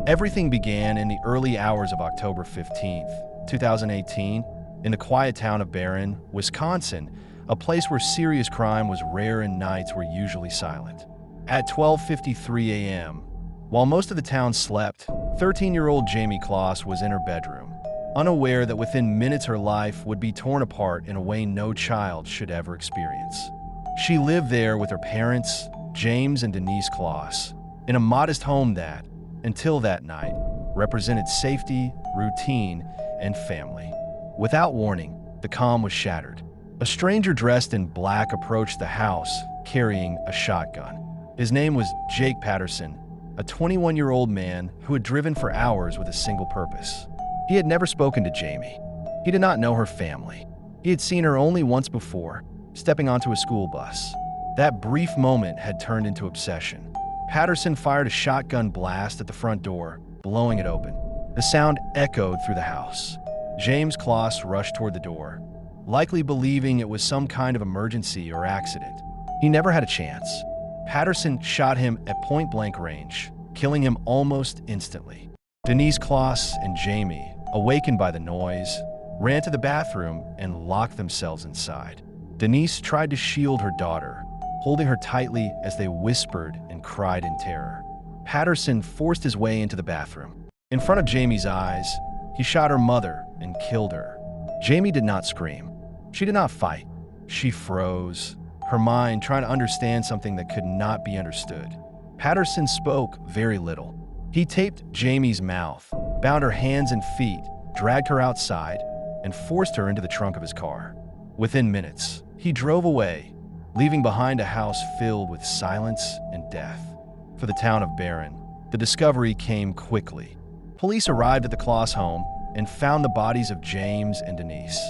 Everything began in the early hours of October 15th, 2018, in the quiet town of Barron, Wisconsin, a place where serious crime was rare and nights were usually silent. At 12:53 a.m., while most of the town slept, 13-year-old Jayme Closs was in her bedroom, unaware that within minutes her life would be torn apart in a way no child should ever experience. She lived there with her parents, James and Denise Closs, in a modest home that, until that night, represented safety, routine, and family. Without warning, the calm was shattered. A stranger dressed in black approached the house, carrying a shotgun. His name was Jake Patterson, a 21-year-old man who had driven for hours with a single purpose. He had never spoken to Jayme. He did not know her family. He had seen her only once before, stepping onto a school bus. That brief moment had turned into obsession. Patterson fired a shotgun blast at the front door, blowing it open. The sound echoed through the house. Jayme Closs rushed toward the door, likely believing it was some kind of emergency or accident. He never had a chance. Patterson shot him at point-blank range, killing him almost instantly. Denise Closs and Jayme, awakened by the noise, ran to the bathroom and locked themselves inside. Denise tried to shield her daughter, holding her tightly as they whispered and cried in terror. Patterson forced his way into the bathroom. In front of Jayme's eyes, he shot her mother and killed her. Jayme did not scream. She did not fight. She froze, her mind trying to understand something that could not be understood. Patterson spoke very little. He taped Jayme's mouth, bound her hands and feet, dragged her outside, and forced her into the trunk of his car. Within minutes, he drove away, leaving behind a house filled with silence and death. For the town of Barron, the discovery came quickly. Police arrived at the Closs home and found the bodies of James and Denise.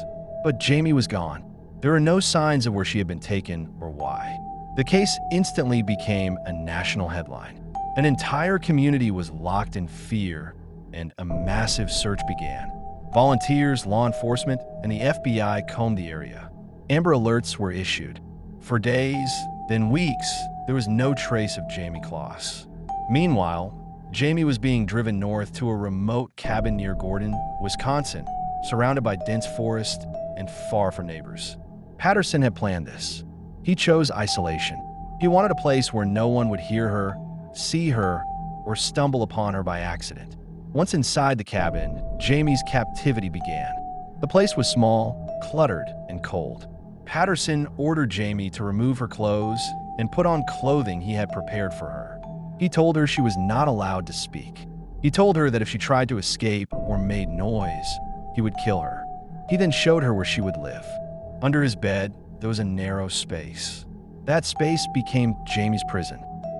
But Jayme was gone. There were no signs of where she had been taken or why. The case instantly became a national headline. An entire community was locked in fear, and a massive search began. Volunteers, law enforcement, and the FBI combed the area. Amber Alerts were issued. For days, then weeks, there was no trace of Jayme Closs. Meanwhile, Jayme was being driven north to a remote cabin near Gordon, Wisconsin, surrounded by dense forest and far from neighbors. Patterson had planned this. He chose isolation. He wanted a place where no one would hear her, see her, or stumble upon her by accident. Once inside the cabin, Jayme's captivity began. The place was small, cluttered, and cold. Patterson ordered Jayme to remove her clothes and put on clothing he had prepared for her. He told her she was not allowed to speak. He told her that if she tried to escape or made noise, he would kill her. He then showed her where she would live. Under his bed, there was a narrow space. That space became Jayme's prison.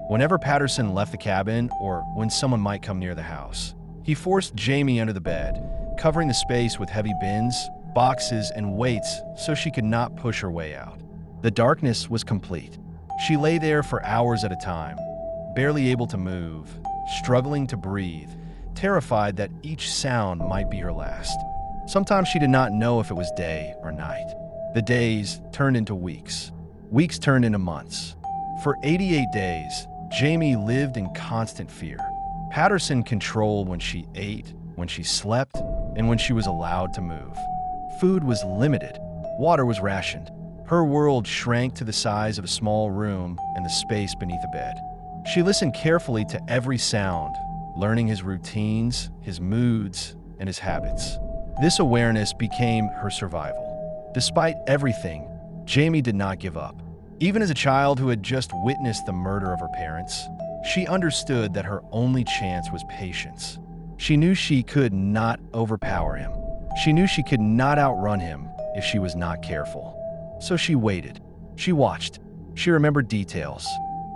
Whenever Patterson left the cabin or when someone might come near the house, he forced Jayme under the bed, covering the space with heavy bins, boxes, and weights so she could not push her way out. The darkness was complete. She lay there for hours at a time, barely able to move, struggling to breathe, terrified that each sound might be her last. Sometimes she did not know if it was day or night. The days turned into weeks. Weeks turned into months. For 88 days, Jayme lived in constant fear. Patterson controlled when she ate, when she slept, and when she was allowed to move. Food was limited. Water was rationed. Her world shrank to the size of a small room and the space beneath the bed. She listened carefully to every sound, learning his routines, his moods, and his habits. This awareness became her survival. Despite everything, Jayme did not give up. Even as a child who had just witnessed the murder of her parents, she understood that her only chance was patience. She knew she could not overpower him. She knew she could not outrun him if she was not careful. So she waited. She watched. She remembered details.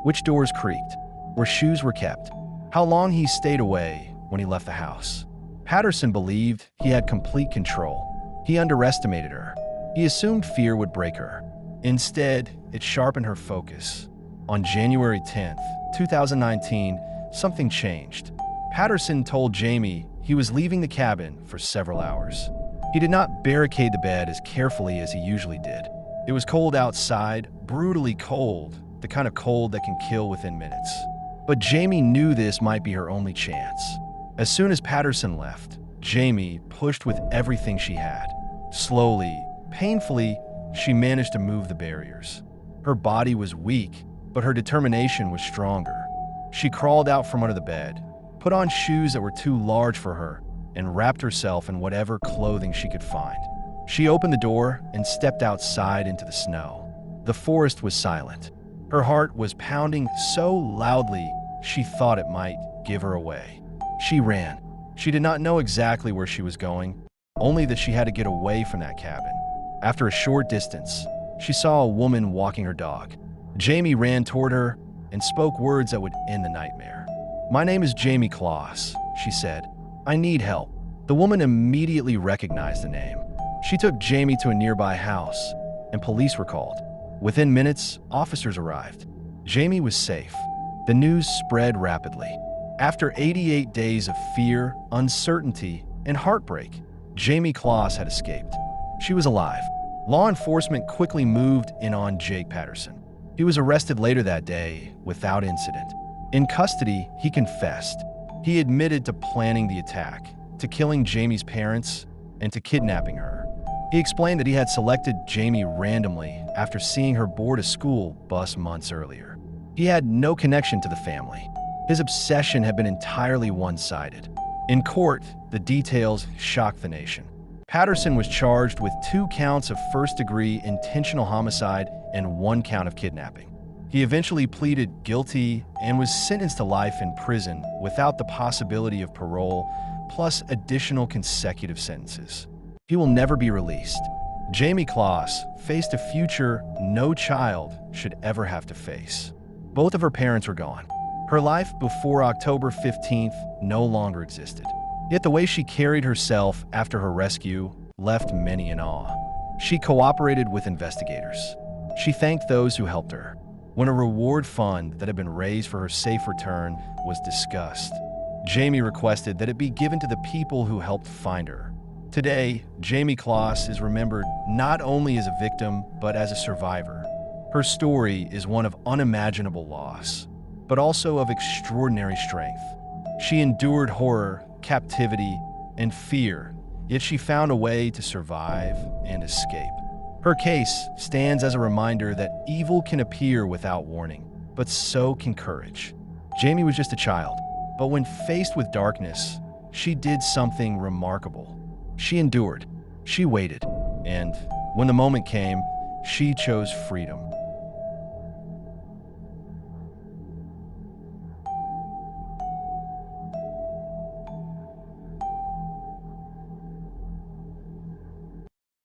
Which doors creaked, where shoes were kept, how long he stayed away when he left the house. Patterson believed he had complete control. He underestimated her. He assumed fear would break her. Instead, it sharpened her focus. On January 10th, 2019, something changed. Patterson told Jayme he was leaving the cabin for several hours. He did not barricade the bed as carefully as he usually did. It was cold outside, brutally cold, the kind of cold that can kill within minutes. But Jayme knew this might be her only chance. As soon as Patterson left, Jayme pushed with everything she had. Slowly, painfully, she managed to move the barriers. Her body was weak, but her determination was stronger. She crawled out from under the bed, put on shoes that were too large for her, and wrapped herself in whatever clothing she could find. She opened the door and stepped outside into the snow. The forest was silent. Her heart was pounding so loudly she thought it might give her away. She ran. She did not know exactly where she was going, only that she had to get away from that cabin. After a short distance, she saw a woman walking her dog. Jayme ran toward her and spoke words that would end the nightmare. "My name is Jayme Closs," she said. "I need help." The woman immediately recognized the name. She took Jayme to a nearby house, and police were called. Within minutes, officers arrived. Jayme was safe. The news spread rapidly. After 88 days of fear, uncertainty, and heartbreak, Jayme Closs had escaped. She was alive. Law enforcement quickly moved in on Jake Patterson. He was arrested later that day without incident. In custody, he confessed. He admitted to planning the attack, to killing Jayme's parents, and to kidnapping her. He explained that he had selected Jayme randomly after seeing her board a school bus months earlier. He had no connection to the family. His obsession had been entirely one-sided. In court, the details shocked the nation. Patterson was charged with 2 counts of first-degree intentional homicide and 1 count of kidnapping. He eventually pleaded guilty and was sentenced to life in prison without the possibility of parole, plus additional consecutive sentences. He will never be released. Jayme Closs faced a future no child should ever have to face. Both of her parents were gone. Her life before October 15th no longer existed. Yet the way she carried herself after her rescue left many in awe. She cooperated with investigators. She thanked those who helped her. When a reward fund that had been raised for her safe return was discussed, Jayme requested that it be given to the people who helped find her. Today, Jayme Closs is remembered not only as a victim, but as a survivor. Her story is one of unimaginable loss, but also of extraordinary strength. She endured horror, captivity, and fear, yet she found a way to survive and escape. Her case stands as a reminder that evil can appear without warning, but so can courage. Jayme was just a child, but when faced with darkness, she did something remarkable. She endured, she waited, and when the moment came, she chose freedom.